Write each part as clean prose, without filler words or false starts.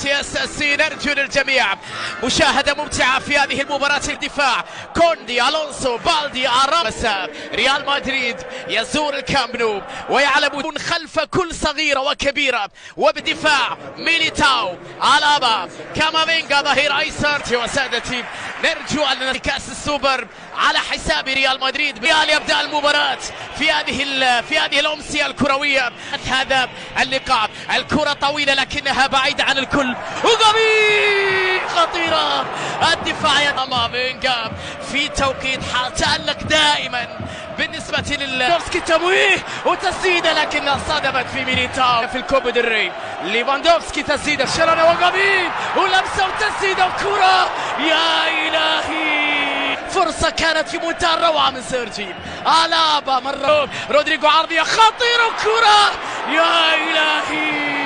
يستأسي. نرجو للجميع مشاهدة ممتعة في هذه المباراة. الدفاع كوندي، ألونسو، بالدي، أرامس. ريال مدريد يزور الكامب نو ويعلمون خلف كل صغيرة وكبيرة. وبدفاع ميليتاو، ألابا، كامافينجا ظهير أيسر. وسادتي نرجو أن كأس السوبر على حساب ريال مدريد. ريال يبدأ المباراة في هذه الأمسية الكروية. هذا اللقاء الكرة طويلة لكنها بعيدة عن الكل. وغبي خطيرة. الدفاع كامافينجا في توقيت تألق دائما بالنسبة ليفاندوفسكي. تمويه وتسديدة لكنها صادمت في ميليتاو في الكوبا ديل ري. ليفاندوفسكي تسديدة شلون وغبي ولمسة وتسديدة وكرة. يا إلهي فرصة كانت في منتهى الروعة من سيرجي ألابا. مرة رودريجو عرضية خطيرة وكرة. يا إلهي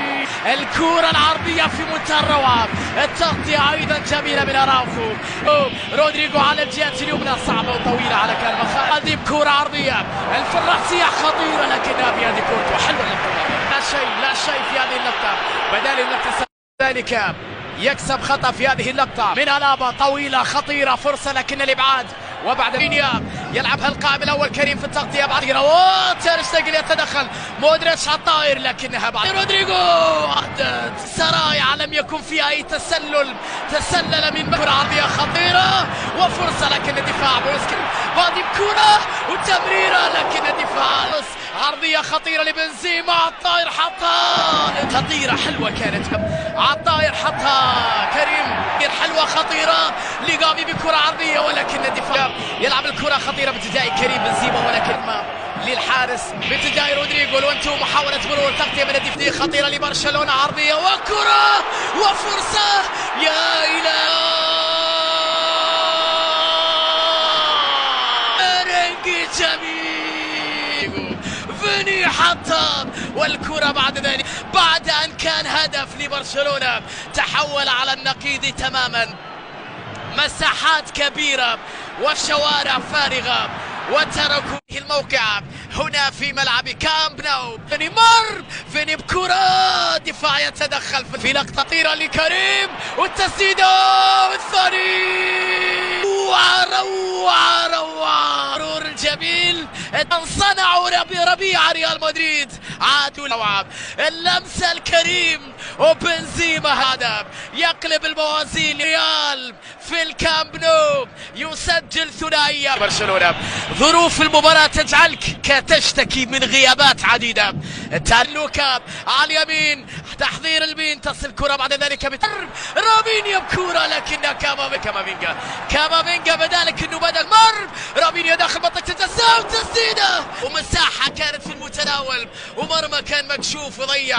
الكرة العرضية في منتهى الروعة. التغطية أيضا جميلة من أراوخو. رودريجو على الجهة اليمنى صعبة وطويلة على كارفاخال. هذه كرة عرضية الفراسية خطيرة لكنها في هذه كرة حلوة. لا شيء في هذه اللقطة. بدال اللقطة ذلك يكسب خطأ في هذه اللقطة من ألابا. طويلة خطيرة فرصة لكن الإبعاد. وبعد فينيا يلعبها القائم الأول كريم في التغطية. بعد تير شتيجن يتدخل. مودريتش على الطائر لكنها بعد رودريجو عدت. سرايا لم يكن فيها أي تسلل من كرة عرضية خطيرة وفرصة لكن الدفاع بوسكي. بعد كرة وتمريرة لكن الدفاع عرضية خطيرة لبنزيما. على الطائر حطها خطيرة حلوة كانت. على الطائر حطها كريم حلوة خطيرة لغافي بكرة عرضية ولكن الدفاع يلعب الكرة خطيرة باتجاه كريم بنزيما ولكن ما للحارس باتجاه رودريجو. الوانتو محاولة مرور تغطية من الدفاع خطيرة لبرشلونة. عرضية وكرة وفرصة. يا إلهي رنجي جميل فيني حطها. والكرة بعد ذلك بعد أن كان هدف لبرشلونة تحول على النقيض تماما. مساحات كبيرة وشوارع فارغة وتركوا الموقع هنا في ملعب كامب نو. فيني بكرة دفاع يتدخل في لقطة خطيرة لكريم والتسديدة والثاني. روعة مرور الجميل صنعوا ربيع ريال مدريد. عادوا لوعب اللمسة الكريم وبنزيما هدف يقلب الموازين. ريال في الكامب نو يسجل ثنائية. برشلونة ظروف المباراة تجعلك تشتكي من غيابات عديدة. تالوكا على اليمين تحضير البين تصل كرة بعد ذلك رابينيا بكرة لكنها كامافينجا بدالك انه بدل رابينيا داخل منطقة الجزاء وتسديدة ومساحة كانت في المتناول ومرمى كان مكشوف وضيع.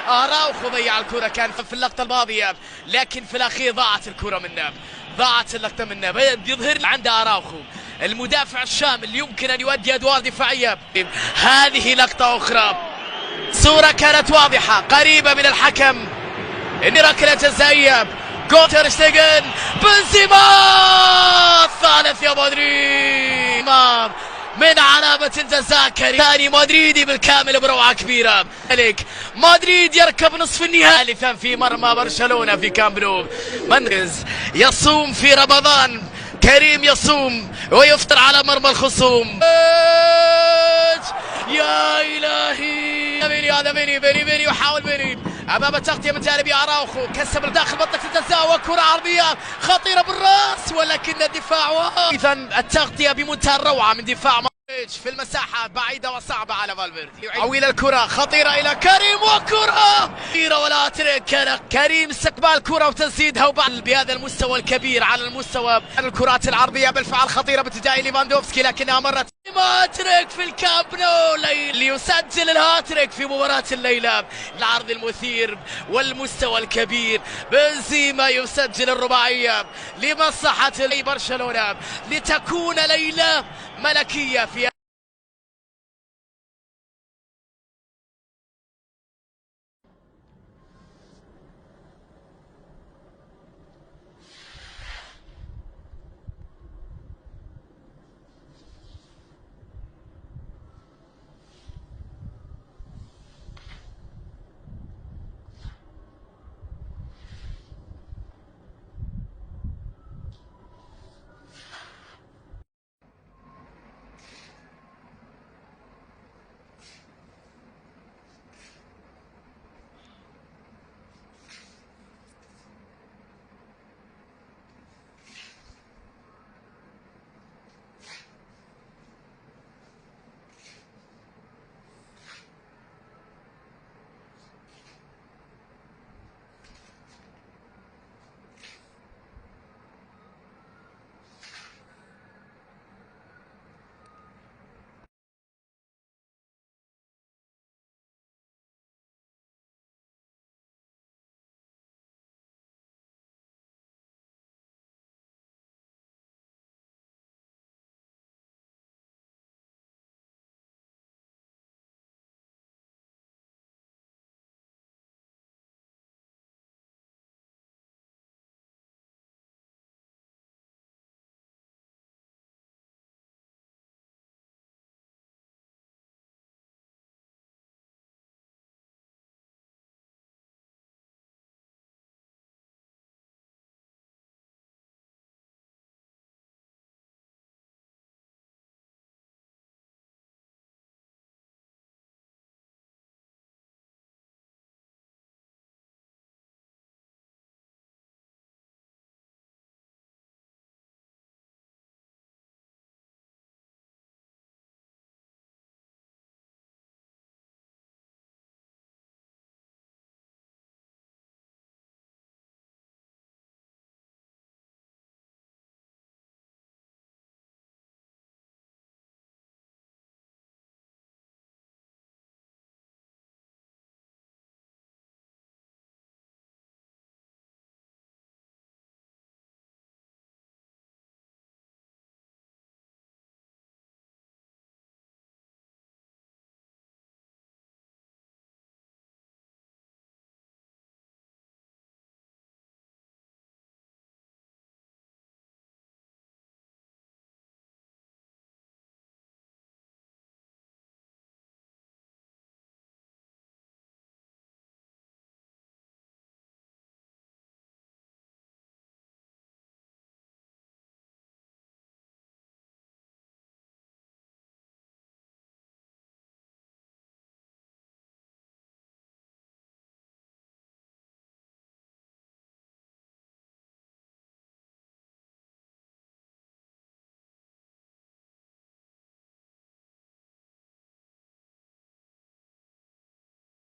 أراوخو ضيع الكرة كان في اللقطة الماضية لكن في الأخير ضاعت الكرة منه. ضاعت اللقطة منه. بيظهر عند أراوخو المدافع الشامل يمكن أن يؤدي أدوار دفاعية. هذه لقطة أخرى صورة كانت واضحة قريبة من الحكم إن ركلة جزائية. تير شتيجن بنزيما الثالث يا مدريد من علامة الجزاء. ثاني مدريدي بالكامل بروعة كبيرة. مدريد يركب نصف النهائي ثالثا في مرمى برشلونة في كامب نو. منغز يصوم في رمضان. كريم يصوم ويفطر على مرمى الخصوم. يا إلهي هذا بيني يحاول بيني أمام التغطية من جانب أراوخو. كسب داخل منطقة الجزاء وكرة عرضية خطيرة بالراس ولكن الدفاع إذا التغطية بمنتهى الروعة من دفاع في المساحة بعيدة وصعبة على فالفيردي. عويل الكرة خطيرة إلى كريم وكرة خطيرة ولا ترك. كريم استقبال كرة وتسديدها وبعد بهذا المستوى الكبير على المستوى الكرات العرضية بالفعل خطيرة باتجاه ليفاندوفسكي لكنها مرت هاتريك في الكامب نو ليسجل الهاتريك في مباراة الليلة. العرض المثير والمستوى الكبير. بنزيما يسجل الرباعية لمصلحة برشلونة لتكون ليلة ملكية في